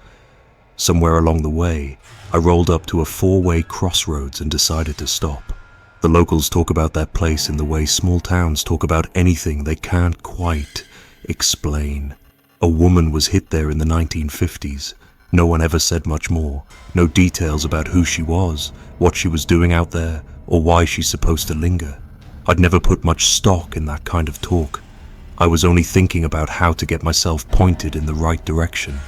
Somewhere along the way, I rolled up to a four-way crossroads and decided to stop. The locals talk about that place in the way small towns talk about anything they can't quite explain. A woman was hit there in the 1950s. No one ever said much more. No details about who she was, what she was doing out there, or why she's supposed to linger. I'd never put much stock in that kind of talk. I was only thinking about how to get myself pointed in the right direction.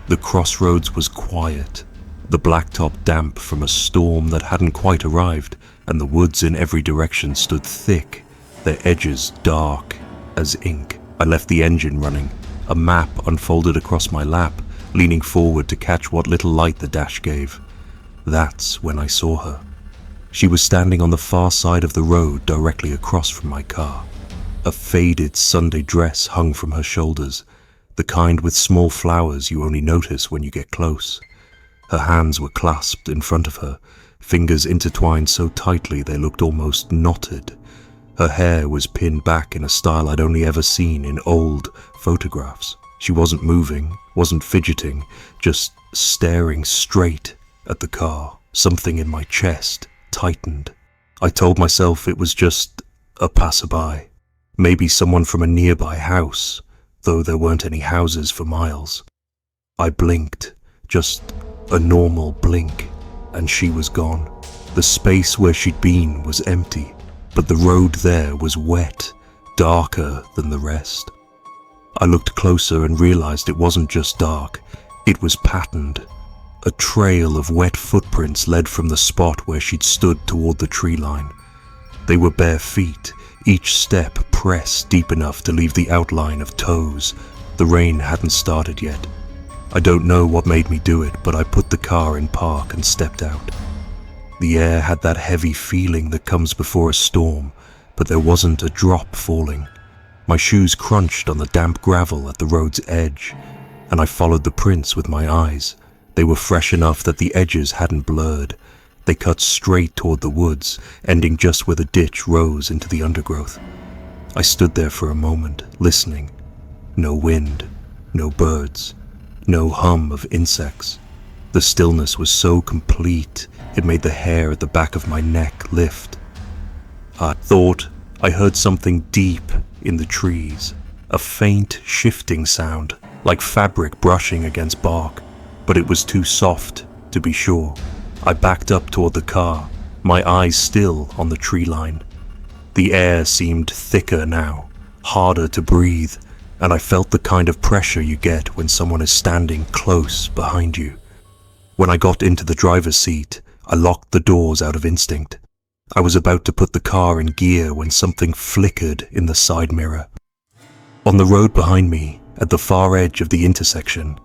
The crossroads was quiet, the blacktop damp from a storm that hadn't quite arrived, and the woods in every direction stood thick, their edges dark as ink. I left the engine running, a map unfolded across my lap, leaning forward to catch what little light the dash gave. That's when I saw her. She was standing on the far side of the road directly across from my car. A faded Sunday dress hung from her shoulders, the kind with small flowers you only notice when you get close. Her hands were clasped in front of her, fingers intertwined so tightly they looked almost knotted. Her hair was pinned back in a style I'd only ever seen in old photographs. She wasn't moving, wasn't fidgeting, just staring straight at the car. Something in my chest tightened. I told myself it was just a passerby, maybe someone from a nearby house, though there weren't any houses for miles. I blinked, just a normal blink, and she was gone. The space where she'd been was empty, but the road there was wet, darker than the rest. I looked closer and realized it wasn't just dark, it was patterned. A trail of wet footprints led from the spot where she'd stood toward the tree line. They were bare feet, each step pressed deep enough to leave the outline of toes. The rain hadn't started yet. I don't know what made me do it, but I put the car in park and stepped out. The air had that heavy feeling that comes before a storm, but there wasn't a drop falling. My shoes crunched on the damp gravel at the road's edge, and I followed the prints with my eyes. They were fresh enough that the edges hadn't blurred, They cut straight toward the woods, ending just where the ditch rose into the undergrowth. I stood there for a moment, listening. No wind, no birds, no hum of insects. The stillness was so complete, it made the hair at the back of my neck lift. I thought I heard something deep in the trees, a faint shifting sound, like fabric brushing against bark, but it was too soft to be sure. I backed up toward the car, my eyes still on the tree line. The air seemed thicker now, harder to breathe, and I felt the kind of pressure you get when someone is standing close behind you. When I got into the driver's seat, I locked the doors out of instinct. I was about to put the car in gear when something flickered in the side mirror. On the road behind me, at the far edge of the intersection,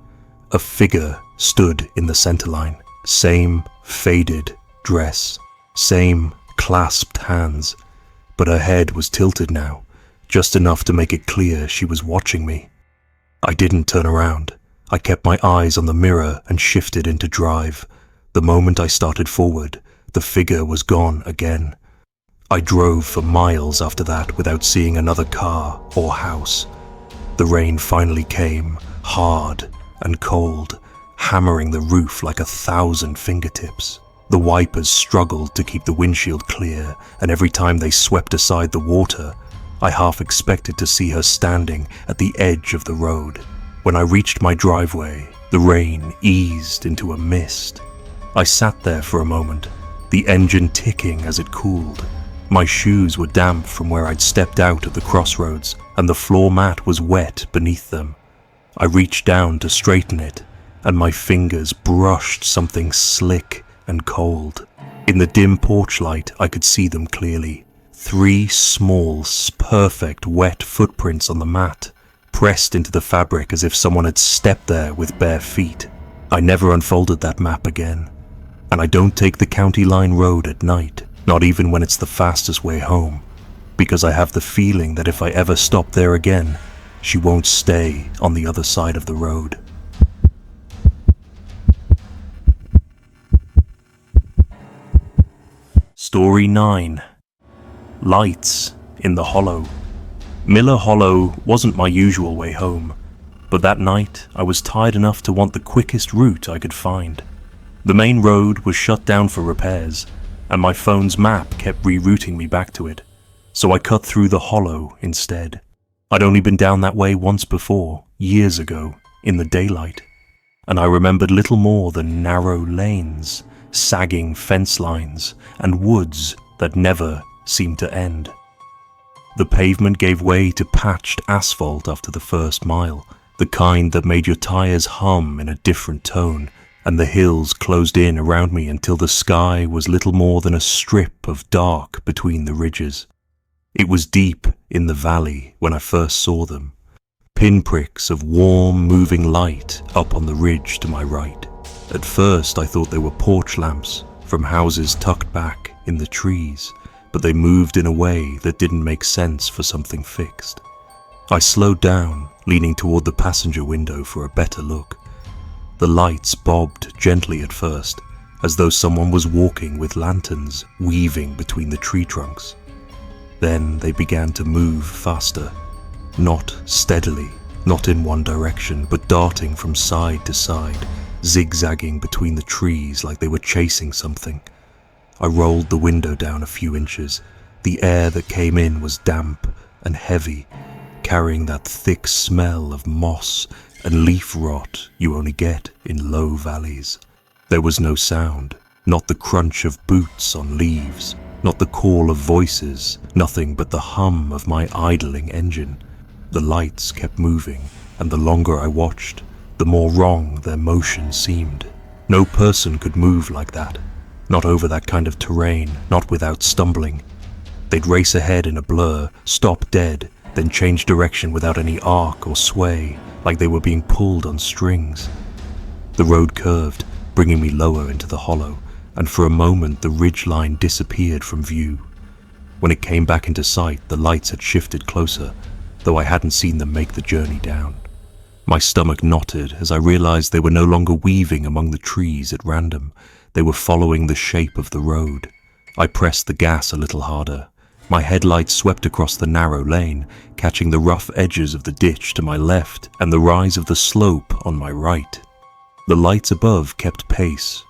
a figure stood in the center line. Same faded dress, same clasped hands, but her head was tilted now, just enough to make it clear she was watching me. I didn't turn around. I kept my eyes on the mirror and shifted into drive. The moment I started forward, the figure was gone again. I drove for miles after that without seeing another car or house. The rain finally came, hard and cold, hammering the roof like 1,000 fingertips. The wipers struggled to keep the windshield clear, and every time they swept aside the water, I half expected to see her standing at the edge of the road. When I reached my driveway, the rain eased into a mist. I sat there for a moment, the engine ticking as it cooled. My shoes were damp from where I'd stepped out at the crossroads, and the floor mat was wet beneath them. I reached down to straighten it, and my fingers brushed something slick and cold. In the dim porch light, I could see them clearly. 3 small, perfect wet footprints on the mat, pressed into the fabric as if someone had stepped there with bare feet. I never unfolded that map again, and I don't take the county line road at night, not even when it's the fastest way home, because I have the feeling that if I ever stop there again, she won't stay on the other side of the road. Story 9. Lights in the Hollow. Miller Hollow wasn't my usual way home, but that night I was tired enough to want the quickest route I could find. The main road was shut down for repairs, and my phone's map kept rerouting me back to it, so I cut through the Hollow instead. I'd only been down that way once before, years ago, in the daylight, and I remembered little more than narrow lanes, sagging fence lines, and woods that never seemed to end. The pavement gave way to patched asphalt after the first mile, the kind that made your tires hum in a different tone, and the hills closed in around me until the sky was little more than a strip of dark between the ridges. It was deep in the valley when I first saw them, pinpricks of warm, moving light up on the ridge to my right. At first I thought they were porch lamps from houses tucked back in the trees, but they moved in a way that didn't make sense for something fixed. I slowed down, leaning toward the passenger window for a better look. The lights bobbed gently at first, as though someone was walking with lanterns weaving between the tree trunks. Then they began to move faster, not steadily, not in one direction, but darting from side to side, zigzagging between the trees like they were chasing something. I rolled the window down a few inches. The air that came in was damp and heavy, carrying that thick smell of moss and leaf rot you only get in low valleys. There was no sound, not the crunch of boots on leaves, not the call of voices, nothing but the hum of my idling engine. The lights kept moving, and the longer I watched, the more wrong their motion seemed. No person could move like that, not over that kind of terrain, not without stumbling. They'd race ahead in a blur, stop dead, then change direction without any arc or sway, like they were being pulled on strings. The road curved, bringing me lower into the hollow, and for a moment the ridgeline disappeared from view. When it came back into sight, the lights had shifted closer, though I hadn't seen them make the journey down. My stomach knotted as I realized they were no longer weaving among the trees at random. They were following the shape of the road. I pressed the gas a little harder. My headlights swept across the narrow lane, catching the rough edges of the ditch to my left and the rise of the slope on my right. The lights above kept pace,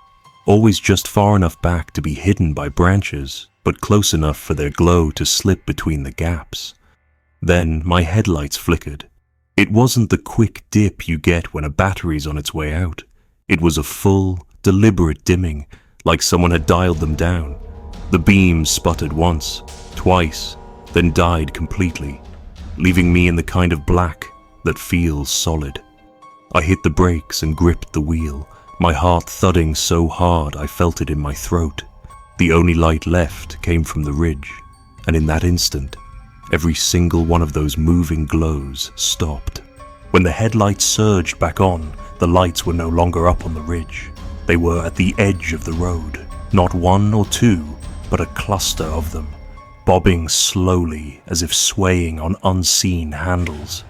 always just far enough back to be hidden by branches, but close enough for their glow to slip between the gaps. Then my headlights flickered. It wasn't the quick dip you get when a battery's on its way out. It was a full, deliberate dimming, like someone had dialed them down. The beams sputtered once, twice, then died completely, leaving me in the kind of black that feels solid. I hit the brakes and gripped the wheel, my heart thudding so hard I felt it in my throat. The only light left came from the ridge, and in that instant, every single one of those moving glows stopped. When the headlights surged back on, the lights were no longer up on the ridge. They were at the edge of the road, not one or two, but a cluster of them, bobbing slowly as if swaying on unseen handles.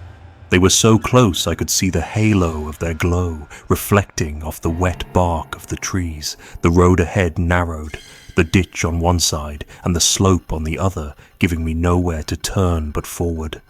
They were so close I could see the halo of their glow reflecting off the wet bark of the trees. The road ahead narrowed, the ditch on one side and the slope on the other, giving me nowhere to turn but forward.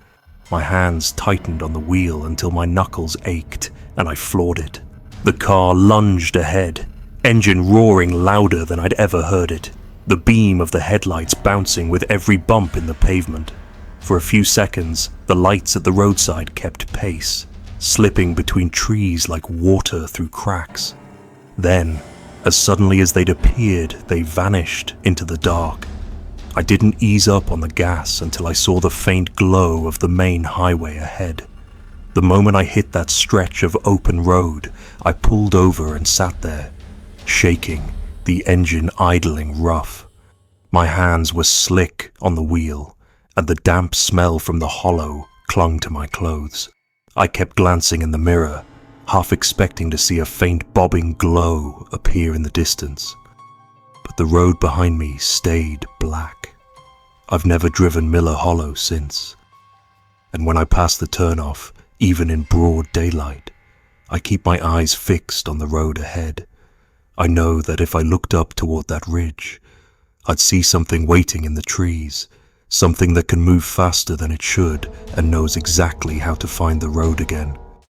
My hands tightened on the wheel until my knuckles ached, and I floored it. The car lunged ahead, engine roaring louder than I'd ever heard it, the beam of the headlights bouncing with every bump in the pavement. For a few seconds, the lights at the roadside kept pace, slipping between trees like water through cracks. Then, as suddenly as they'd appeared, they vanished into the dark. I didn't ease up on the gas until I saw the faint glow of the main highway ahead. The moment I hit that stretch of open road, I pulled over and sat there, shaking, the engine idling rough. My hands were slick on the wheel, and the damp smell from the hollow clung to my clothes. I kept glancing in the mirror, half expecting to see a faint bobbing glow appear in the distance. But the road behind me stayed black. I've never driven Miller Hollow since. And when I pass the turnoff, even in broad daylight, I keep my eyes fixed on the road ahead. I know that if I looked up toward that ridge, I'd see something waiting in the trees, something that can move faster than it should and knows exactly how to find the road again.